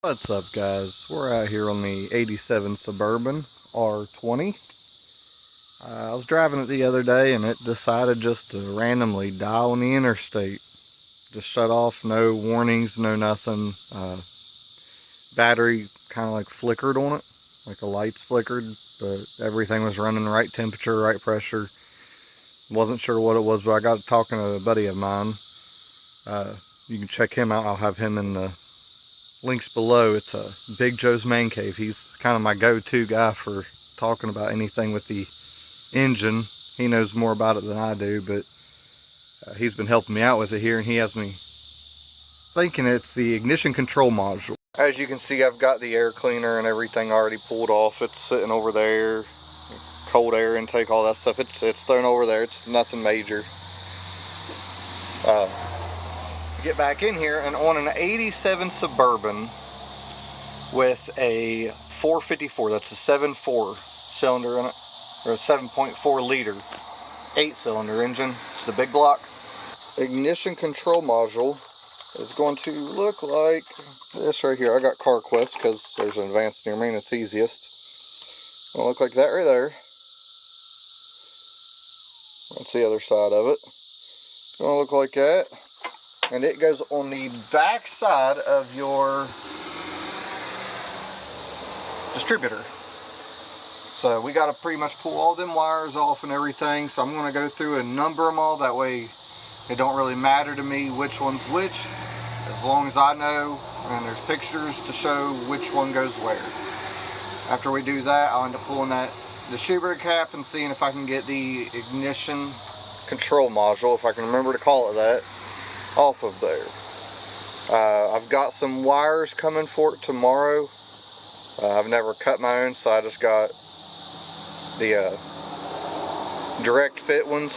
What's up, guys? We're out here on the 87 Suburban R20. I was driving it the other day and it decided just to randomly die on the interstate. Just shut off, no warnings, no nothing. Battery kind of like flickered on it, like the lights flickered, but everything was running the right temperature, right pressure. Wasn't sure what it was, but I got talking to a buddy of mine. You can check him out. I'll have him in the links below. It's Big Joe's Man Cave. He's kind of my go-to guy for talking about anything with the engine. He knows more about it than I do, but he's been helping me out with it here, and he has me thinking it's the ignition control module. As you can see, I've got the air cleaner and everything already pulled off. It's sitting over there. Cold air intake, all that stuff. It's thrown over there. It's nothing major. Get back in here, and on an 87 Suburban with a 454, that's a 7.4 cylinder in it, or a 7.4 liter 8-cylinder engine. It's the big block. Ignition control module is going to look like this right here. I got CarQuest because there's an advanced near me and it's easiest. It's going to look like that right there. That's the other side of it. It's going to look like that. And it goes on the back side of your distributor. So we got to pretty much pull all them wires off and everything. So I'm going to go through and number them all. That way it don't really matter to me which one's which, as long as I know and there's pictures to show which one goes where. After we do that, I'll end up pulling that distributor cap and seeing if I can get the ignition control module, if I can remember to call it that, off of there. I've got some wires coming for it tomorrow. I've never cut my own, so I just got the direct fit ones.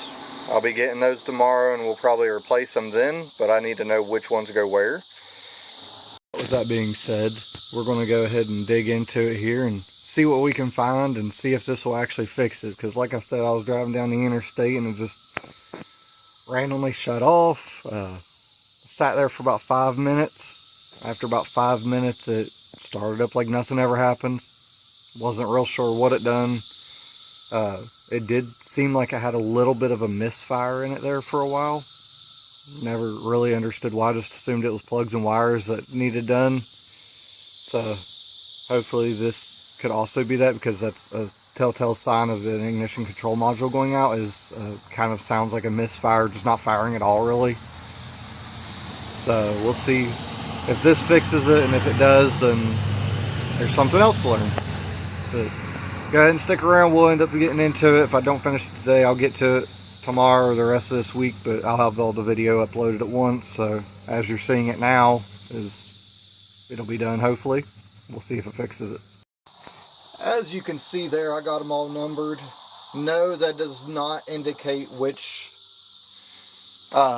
I'll be getting those tomorrow and we'll probably replace them then, but I need to know which ones go where. With that being said, we're going to go ahead and dig into it here and see what we can find and see if this will actually fix it, because like I said, I was driving down the interstate and it just randomly shut off. Sat there for about 5 minutes. After about 5 minutes it started up like nothing ever happened. Wasn't real sure what it done. It did seem like I had a little bit of a misfire in it there for a while. Never really understood why. Just assumed it was plugs and wires that needed done. So hopefully this could also be that, because that's a telltale sign of an ignition control module going out, is kind of sounds like a misfire, just not firing at all really. So we'll see if this fixes it, and if it does, then there's something else to learn. But go ahead and stick around. We'll end up getting into it. If I don't finish it today, I'll get to it tomorrow or the rest of this week, but I'll have all the video uploaded at once. So as you're seeing it now, it'll be done hopefully. We'll see if it fixes it. As you can see there, I got them all numbered. No, that does not indicate which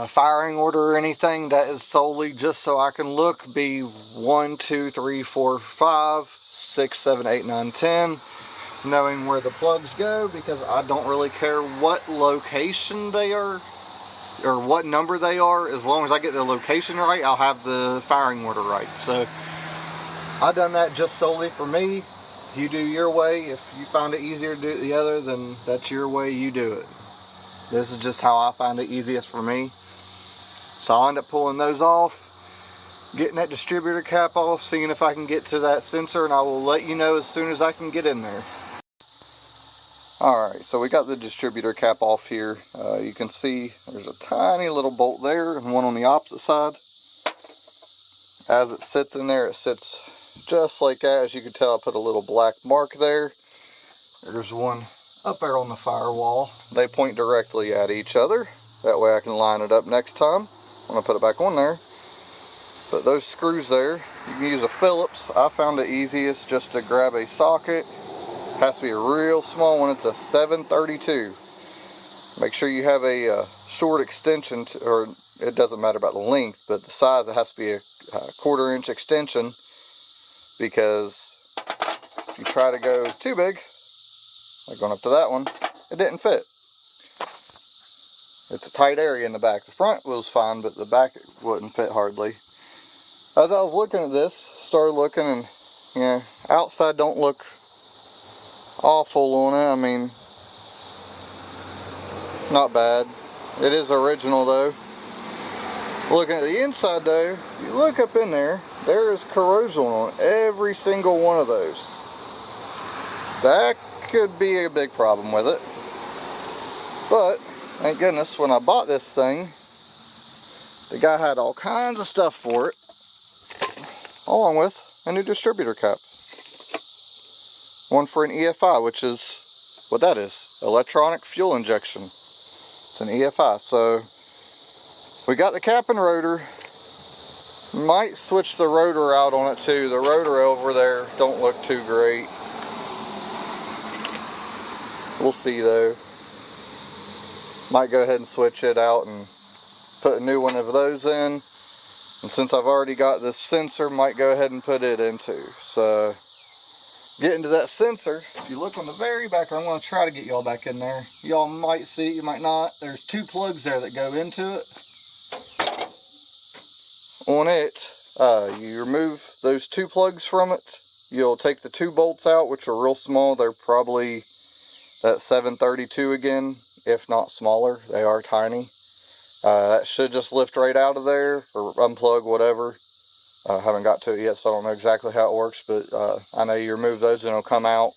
firing order or anything. That is solely just so I can look. Be 1, 2, 3, 4, 5, 6, 7, 8, 9, 10. Knowing where the plugs go, because I don't really care what location they are or what number they are. As long as I get the location right, I'll have the firing order right. So I done that just solely for me. You do your way. If you find it easier to do it the other, then that's your way, you do it. This is just how I find it easiest for me. So I'll end up pulling those off, getting that distributor cap off, seeing if I can get to that sensor, and I will let you know as soon as I can get in there. Alright, so we got the distributor cap off here. You can see there's a tiny little bolt there and one on the opposite side. As it sits in there, it sits just like that. As you can tell, I put a little black mark there. There's one up there on the firewall. They point directly at each other. That way I can line it up next time when I put it back on there. But those screws there, you can use a Phillips. I found it easiest just to grab a socket. It has to be a real small one. It's a 732. Make sure you have a short extension, or it doesn't matter about the length, but the size, it has to be a 1/4 inch extension, because if you try to go too big, like going up to that one, it didn't fit. It's a tight area in the back. The front was fine, but the back wouldn't fit hardly. As I was looking at this, started looking, and you know, outside don't look awful on it. I mean, not bad. It is original though. Looking at the inside though, you look up in there, there is corrosion on every single one of those. That could be a big problem with it. But thank goodness, when I bought this thing, the guy had all kinds of stuff for it, along with a new distributor cap. One for an EFI, which is what that is, electronic fuel injection. It's an EFI. So we got the cap and rotor. Might switch the rotor out on it too. The rotor over there don't look too great. We'll see though. Might go ahead and switch it out and put a new one of those in. And since I've already got this sensor, might go ahead and put it in too. So getting to that sensor, if you look on the very back, I'm going to try to get y'all back in there. Y'all might see it, you might not. There's two plugs there that go into it. On it, you remove those two plugs from it. You'll take the two bolts out, which are real small. They're probably that 732 again, if not smaller. They are tiny. That should just lift right out of there, or unplug, whatever. I haven't got to it yet, so I don't know exactly how it works, but I know you remove those and it'll come out.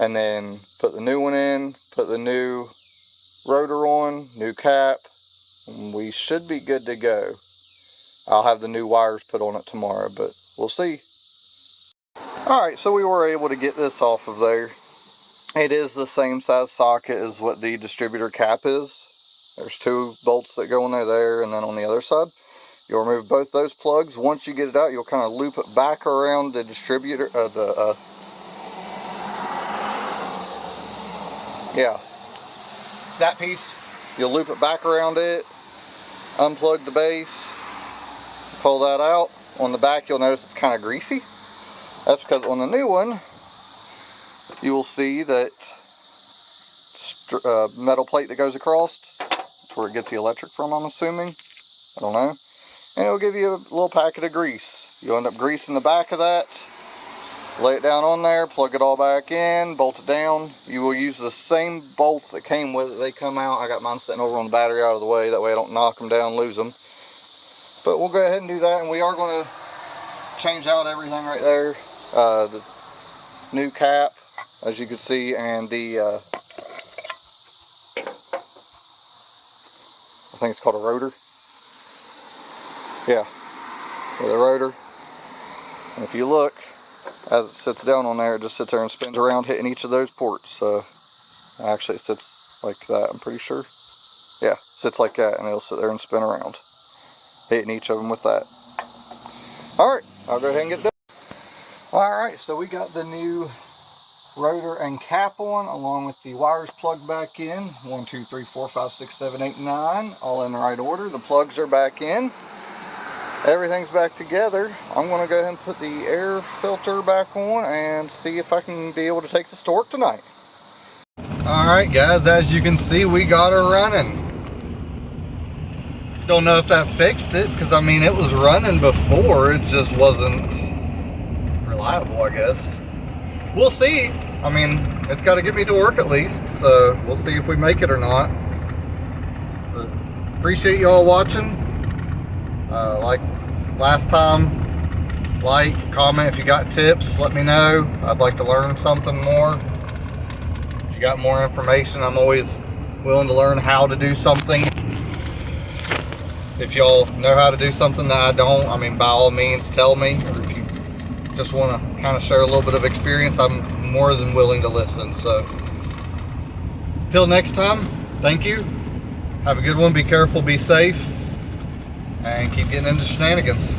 And then put the new one in, put the new rotor on, new cap, and we should be good to go. I'll have the new wires put on it tomorrow, but we'll see. Alright, so we were able to get this off of there. It is the same size socket as what the distributor cap is. There's two bolts that go in there, and then on the other side. You'll remove both those plugs. Once you get it out, you'll kind of loop it back around the distributor, that piece. You'll loop it back around it, unplug the base, pull that out. On the back, you'll notice it's kind of greasy. That's because on the new one, you will see that metal plate that goes across. That's where it gets the electric from, I'm assuming. I don't know. And it'll give you a little packet of grease. You'll end up greasing the back of that. Lay it down on there, plug it all back in, bolt it down. You will use the same bolts that came with it. They come out. I got mine sitting over on the battery out of the way. That way I don't knock them down, lose them. But we'll go ahead and do that, and we are going to change out everything right there. The new cap, as you can see, and the, I think it's called a rotor. Yeah, the rotor. And if you look, as it sits down on there, it just sits there and spins around, hitting each of those ports. So actually it sits like that, I'm pretty sure. Yeah, sits like that, and it'll sit there and spin around, hitting each of them with that. Alright, I'll go ahead and get it done. Alright, so we got the new rotor and cap on, along with the wires plugged back in. 1, 2, 3, 4, 5, 6, 7, 8, 9, all in the right order. The plugs are back in. Everything's back together. I'm going to go ahead and put the air filter back on and see if I can be able to take this to work tonight. Alright guys, as you can see, we got her running. Don't know if that fixed it, because I mean it was running before, it just wasn't reliable, I guess. We'll see. I mean, it's got to get me to work at least, so we'll see if we make it or not. But appreciate y'all watching. Like last time, like, comment if you got tips, let me know. I'd like to learn something more. If you got more information, I'm always willing to learn how to do something. If y'all know how to do something that I don't, I mean, by all means tell me. Or if you just want to kind of share a little bit of experience, I'm more than willing to listen. So till next time, thank you. Have a good one. Be careful, be safe, and keep getting into shenanigans.